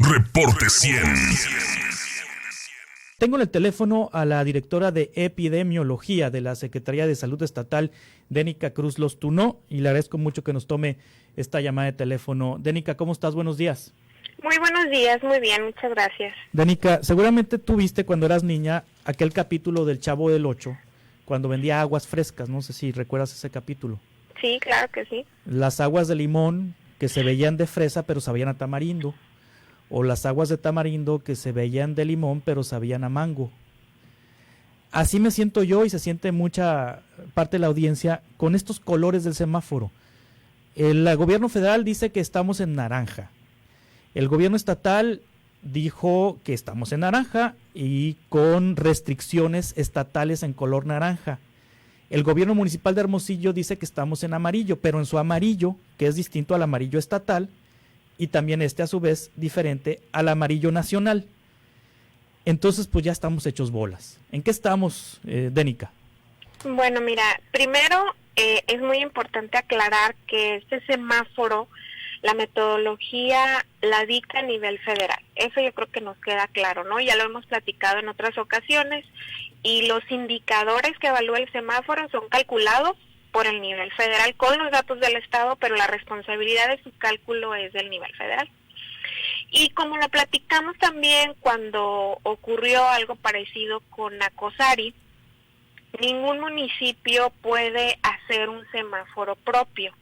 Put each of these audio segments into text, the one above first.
Reporte 100. Tengo en el teléfono a la directora de Epidemiología de la Secretaría de Salud Estatal, Dénica Cruz Lostunó, y le agradezco mucho que nos tome esta llamada de teléfono. Dénica, ¿cómo estás? Buenos días. Muy buenos días, muy bien, muchas gracias. Dénica, seguramente tú viste cuando eras niña aquel capítulo del Chavo del Ocho, cuando vendía aguas frescas, no sé si recuerdas ese capítulo. Sí, claro que sí. Las aguas de limón que se veían de fresa pero sabían a tamarindo, o las aguas de tamarindo que se veían de limón pero sabían a mango. Así me siento yo y se siente mucha parte de la audiencia con estos colores del semáforo. El gobierno federal dice que estamos en naranja. El gobierno estatal dijo que estamos en naranja y con restricciones estatales en color naranja. El gobierno municipal de Hermosillo dice que estamos en amarillo, pero en su amarillo, que es distinto al amarillo estatal, y también a su vez diferente al amarillo nacional. Entonces pues ya estamos hechos bolas. ¿En qué estamos, Dénica? Bueno, mira, primero es muy importante aclarar que este semáforo, la metodología la dicta a nivel federal. Eso yo creo que nos queda claro, ¿no? Ya lo hemos platicado en otras ocasiones, y los indicadores que evalúa el semáforo son calculados por el nivel federal con los datos del estado, pero la responsabilidad de su cálculo es del nivel federal. Y como lo platicamos también cuando ocurrió algo parecido con Nacosari, ningún municipio puede hacer un semáforo propio.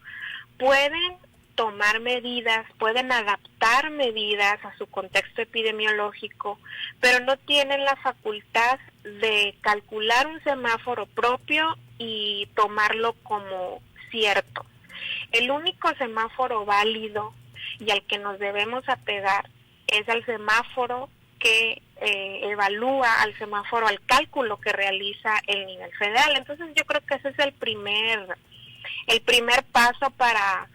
Pueden tomar medidas, pueden adaptar medidas a su contexto epidemiológico, pero no tienen la facultad de calcular un semáforo propio y tomarlo como cierto. El único semáforo válido y al que nos debemos apegar es al semáforo que evalúa, al semáforo, al cálculo que realiza el nivel federal. Entonces yo creo que ese es el primer paso para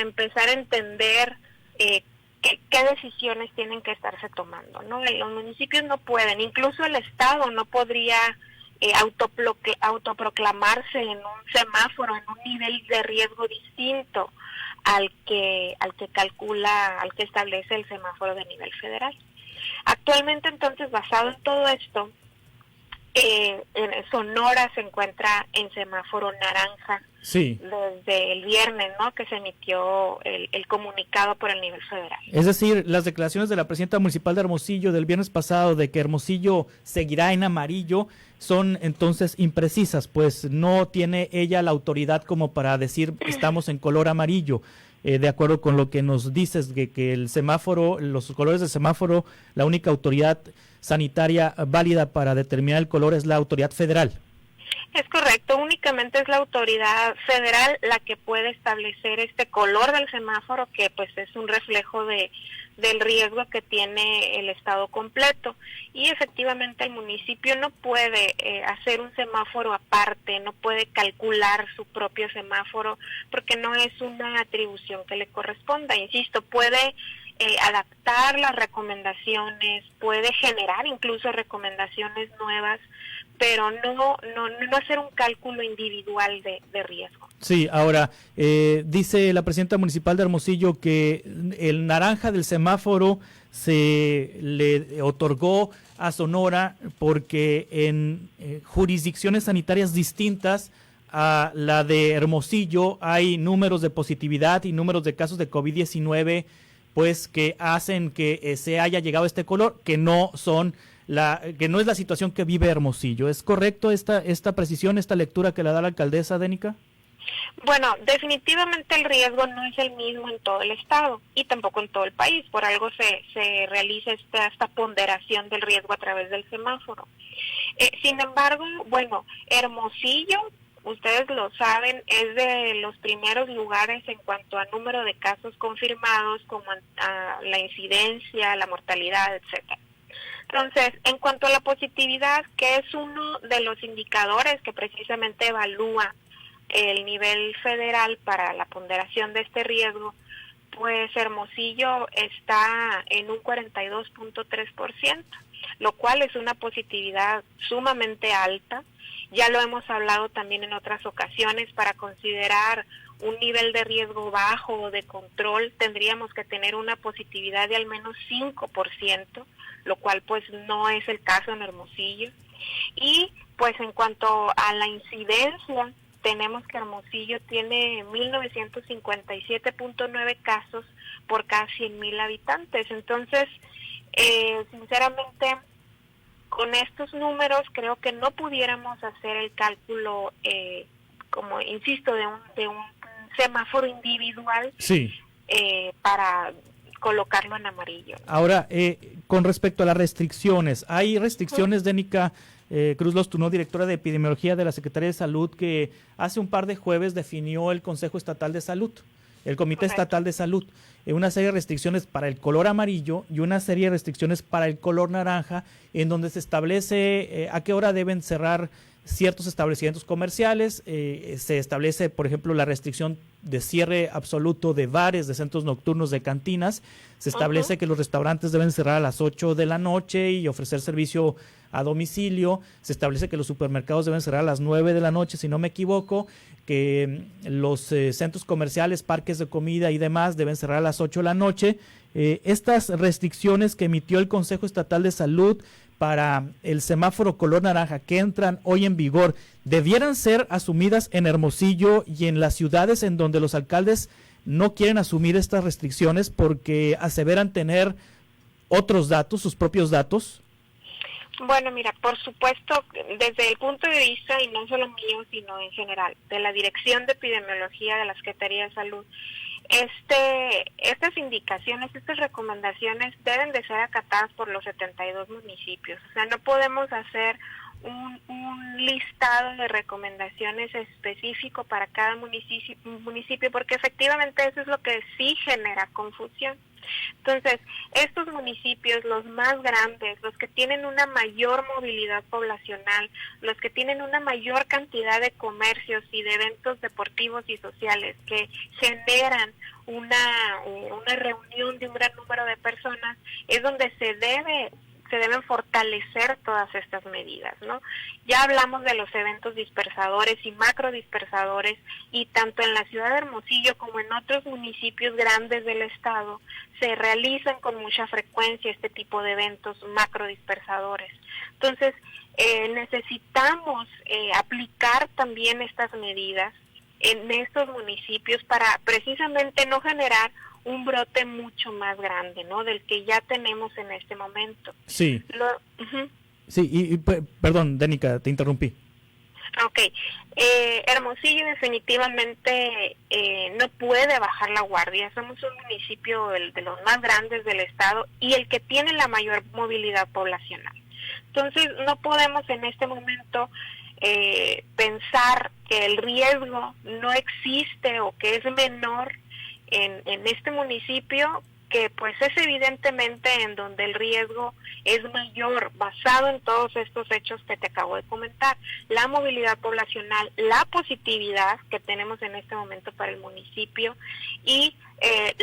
empezar a entender qué decisiones tienen que estarse tomando, ¿no? Los municipios no pueden, incluso el Estado no podría autoproclamarse en un semáforo, en un nivel de riesgo distinto al que calcula, al que establece el semáforo de nivel federal. Actualmente, entonces, basado en todo esto, en Sonora se encuentra en semáforo naranja. Sí. Desde el viernes, ¿no?, que se emitió el comunicado por el nivel federal. Es decir, las declaraciones de la presidenta municipal de Hermosillo del viernes pasado de que Hermosillo seguirá en amarillo son entonces imprecisas, pues no tiene ella la autoridad como para decir estamos en color amarillo. De acuerdo con lo que nos dices, que el semáforo, los colores del semáforo, la única autoridad sanitaria válida para determinar el color es la autoridad federal. Es correcto, únicamente es la autoridad federal la que puede establecer este color del semáforo, que pues es un reflejo del riesgo que tiene el estado completo. Y efectivamente el municipio no puede hacer un semáforo aparte, no puede calcular su propio semáforo, porque no es una atribución que le corresponda. Insisto, puede adaptar las recomendaciones, puede generar incluso recomendaciones nuevas, pero no hacer un cálculo individual de riesgo. Sí, ahora, dice la presidenta municipal de Hermosillo que el naranja del semáforo se le otorgó a Sonora porque en jurisdicciones sanitarias distintas a la de Hermosillo hay números de positividad y números de casos de COVID-19 pues que hacen que se haya llegado a este color, que no es la situación que vive Hermosillo. ¿Es correcto esta precisión, esta lectura que le da la alcaldesa, Dénica? Bueno, definitivamente el riesgo no es el mismo en todo el estado y tampoco en todo el país. Por algo se realiza esta ponderación del riesgo a través del semáforo. Sin embargo, bueno, Hermosillo, ustedes lo saben, es de los primeros lugares en cuanto a número de casos confirmados, como a la incidencia, la mortalidad, etcétera. Entonces, en cuanto a la positividad, que es uno de los indicadores que precisamente evalúa el nivel federal para la ponderación de este riesgo, pues Hermosillo está en un 42.3%, lo cual es una positividad sumamente alta Ya lo hemos hablado también en otras ocasiones, para considerar un nivel de riesgo bajo o de control tendríamos que tener una positividad de al menos 5%, lo cual pues no es el caso en Hermosillo. Y pues en cuanto a la incidencia, tenemos que Hermosillo tiene 1957.9 casos por cada 100,000 habitantes. Entonces, sinceramente, con estos números creo que no pudiéramos hacer el cálculo, como insisto, de un semáforo individual, sí, para colocarlo en amarillo. Ahora, con respecto a las restricciones, hay restricciones, Dénica Cruz Lostunó, directora de epidemiología de la Secretaría de Salud, que hace un par de jueves definió el Consejo Estatal de Salud, el Comité Estatal de Salud, una serie de restricciones para el color amarillo y una serie de restricciones para el color naranja, en donde se establece a qué hora deben cerrar ciertos establecimientos comerciales. Se establece, por ejemplo, la restricción de cierre absoluto de bares, de centros nocturnos, de cantinas. Se establece que los restaurantes deben cerrar a las 8 de la noche y ofrecer servicio a domicilio. Se establece que los supermercados deben cerrar a las 9 de la noche, si no me equivoco, que los centros comerciales, parques de comida y demás deben cerrar a las 8 de la noche. Estas restricciones que emitió el Consejo Estatal de Salud para el semáforo color naranja, que entran hoy en vigor, debieran ser asumidas en Hermosillo y en las ciudades en donde los alcaldes no quieren asumir estas restricciones porque aseveran tener otros datos, sus propios datos. Bueno, mira, por supuesto, desde el punto de vista, y no solo mío, sino en general, de la Dirección de Epidemiología de la Secretaría de Salud, estas indicaciones, estas recomendaciones deben de ser acatadas por los 72 municipios. O sea, no podemos hacer un listado de recomendaciones específico para cada municipio, porque efectivamente eso es lo que sí genera confusión. Entonces, estos municipios, los más grandes, los que tienen una mayor movilidad poblacional, los que tienen una mayor cantidad de comercios y de eventos deportivos y sociales que generan una reunión de un gran número de personas, es donde se deben fortalecer todas estas medidas, ¿no? Ya hablamos de los eventos dispersadores y macro dispersadores, y tanto en la ciudad de Hermosillo como en otros municipios grandes del estado se realizan con mucha frecuencia este tipo de eventos macro dispersadores. Entonces, necesitamos aplicar también estas medidas en estos municipios para precisamente no generar un brote mucho más grande, ¿no?, del que ya tenemos en este momento. Sí. Sí, perdón, Dénica, te interrumpí. Ok. Hermosillo definitivamente no puede bajar la guardia. Somos un municipio de los más grandes del estado y el que tiene la mayor movilidad poblacional. Entonces, no podemos en este momento pensar que el riesgo no existe o que es menor en este municipio, que pues es evidentemente en donde el riesgo es mayor, basado en todos estos hechos que te acabo de comentar: la movilidad poblacional, la positividad que tenemos en este momento para el municipio y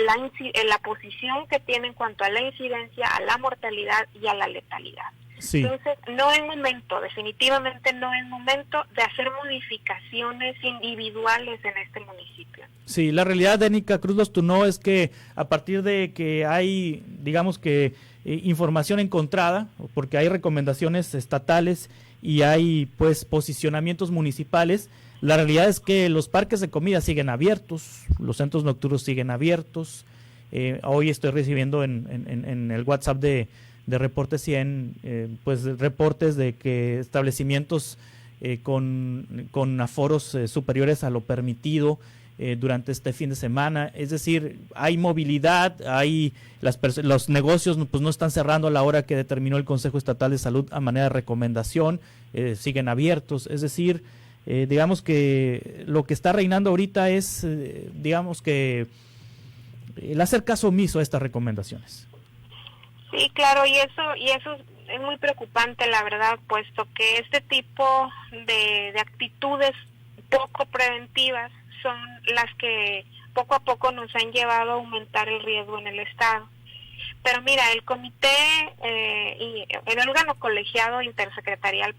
la posición que tiene en cuanto a la incidencia, a la mortalidad y a la letalidad. Sí. Entonces, no es momento, definitivamente no es momento de hacer modificaciones individuales en este municipio. Sí, la realidad, Dénica Cruz Lostunó, es que a partir de que hay, digamos que, información encontrada, porque hay recomendaciones estatales y hay pues posicionamientos municipales, la realidad es que los parques de comida siguen abiertos, los centros nocturnos siguen abiertos. Hoy estoy recibiendo en el WhatsApp de Reporte 100, pues reportes de que establecimientos con aforos superiores a lo permitido durante este fin de semana. Es decir, hay movilidad, hay los negocios pues no están cerrando a la hora que determinó el Consejo Estatal de Salud a manera de recomendación, siguen abiertos. Es decir, digamos que lo que está reinando ahorita es, digamos que, el hacer caso omiso a estas recomendaciones. Sí, claro, y eso es muy preocupante, la verdad, puesto que este tipo de actitudes poco preventivas son las que poco a poco nos han llevado a aumentar el riesgo en el estado. Pero mira, el comité y el órgano colegiado intersecretarial,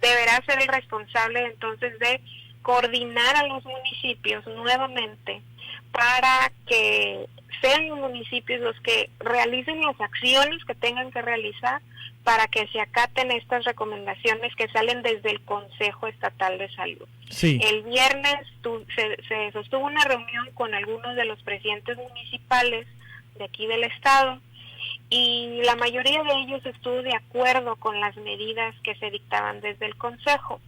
deberá ser el responsable entonces de coordinar a los municipios nuevamente para que sean los municipios los que realicen las acciones que tengan que realizar para que se acaten estas recomendaciones que salen desde el Consejo Estatal de Salud. Sí. El viernes se sostuvo una reunión con algunos de los presidentes municipales de aquí del estado y la mayoría de ellos estuvo de acuerdo con las medidas que se dictaban desde el Consejo.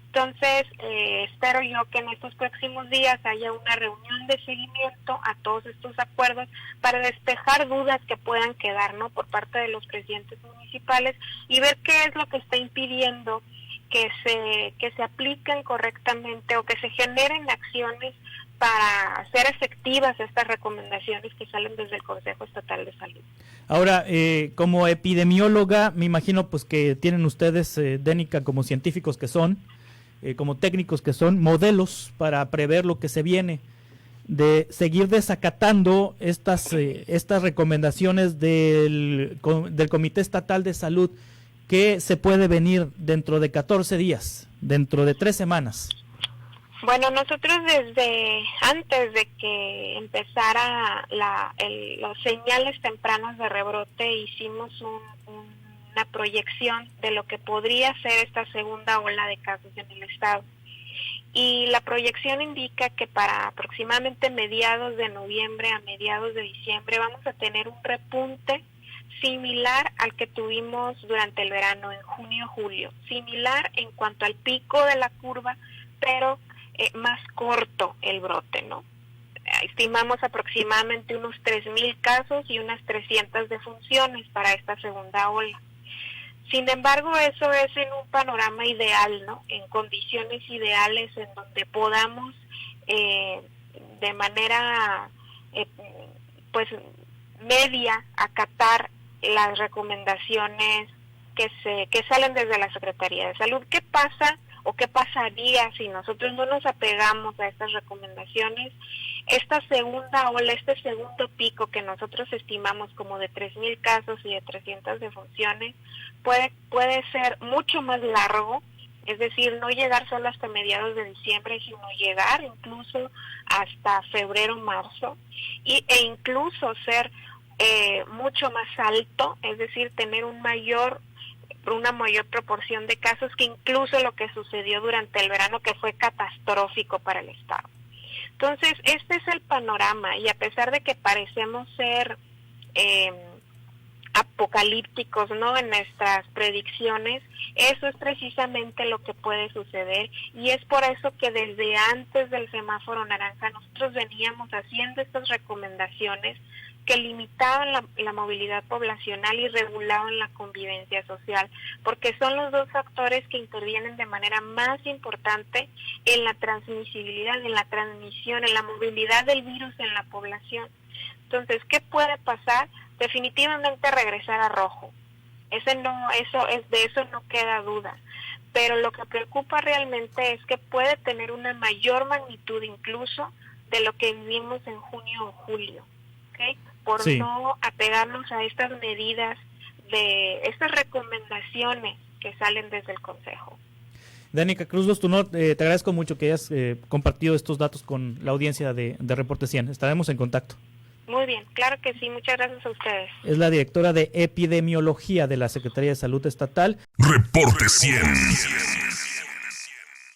Entonces, espero yo que en estos próximos días haya una reunión de seguimiento a todos estos acuerdos para despejar dudas que puedan quedar, ¿no?, por parte de los presidentes municipales y ver qué es lo que está impidiendo que se apliquen correctamente o que se generen acciones para hacer efectivas estas recomendaciones que salen desde el Consejo Estatal de Salud. Ahora, como epidemióloga, me imagino pues que tienen ustedes, Dénica, como científicos que son, como técnicos que son, modelos para prever lo que se viene, de seguir desacatando estas recomendaciones del Comité Estatal de Salud, que se puede venir dentro de 14 días, dentro de 3 semanas. Bueno, nosotros desde antes de que empezara los señales tempranos de rebrote hicimos una proyección de lo que podría ser esta segunda ola de casos en el estado. Y la proyección indica que para aproximadamente mediados de noviembre a mediados de diciembre vamos a tener un repunte similar al que tuvimos durante el verano, en junio-julio. Similar en cuanto al pico de la curva, pero más corto el brote, ¿no? Estimamos aproximadamente unos 3,000 casos y unas 300 defunciones para esta segunda ola. Sin embargo, eso es en un panorama ideal, ¿no? En condiciones ideales en donde podamos de manera pues media acatar las recomendaciones que salen desde la Secretaría de Salud. ¿Qué pasa o qué pasaría si nosotros no nos apegamos a estas recomendaciones? Esta segunda ola, este segundo pico que nosotros estimamos como de 3,000 casos y de 300 defunciones, puede ser mucho más largo, es decir, no llegar solo hasta mediados de diciembre, sino llegar incluso hasta febrero, marzo, e incluso ser mucho más alto, es decir, tener una mayor proporción de casos que incluso lo que sucedió durante el verano, que fue catastrófico para el estado. Entonces, este es el panorama, y a pesar de que parecemos ser apocalípticos, ¿no?, en nuestras predicciones, eso es precisamente lo que puede suceder, y es por eso que desde antes del semáforo naranja nosotros veníamos haciendo estas recomendaciones que limitaban la movilidad poblacional y regulaban la convivencia social, porque son los dos factores que intervienen de manera más importante en la transmisibilidad, en la transmisión, en la movilidad del virus en la población. Entonces, ¿qué puede pasar? Definitivamente regresar a rojo. De eso no queda duda. Pero lo que preocupa realmente es que puede tener una mayor magnitud incluso de lo que vivimos en junio o julio, ¿okay? Por sí, no apegarnos a estas medidas, de estas recomendaciones que salen desde el Consejo. Dénica Cruz Dostunot, te agradezco mucho que hayas compartido estos datos con la audiencia de Reporte 100. Estaremos en contacto. Muy bien, claro que sí, muchas gracias a ustedes. Es la directora de Epidemiología de la Secretaría de Salud Estatal. Reporte 100.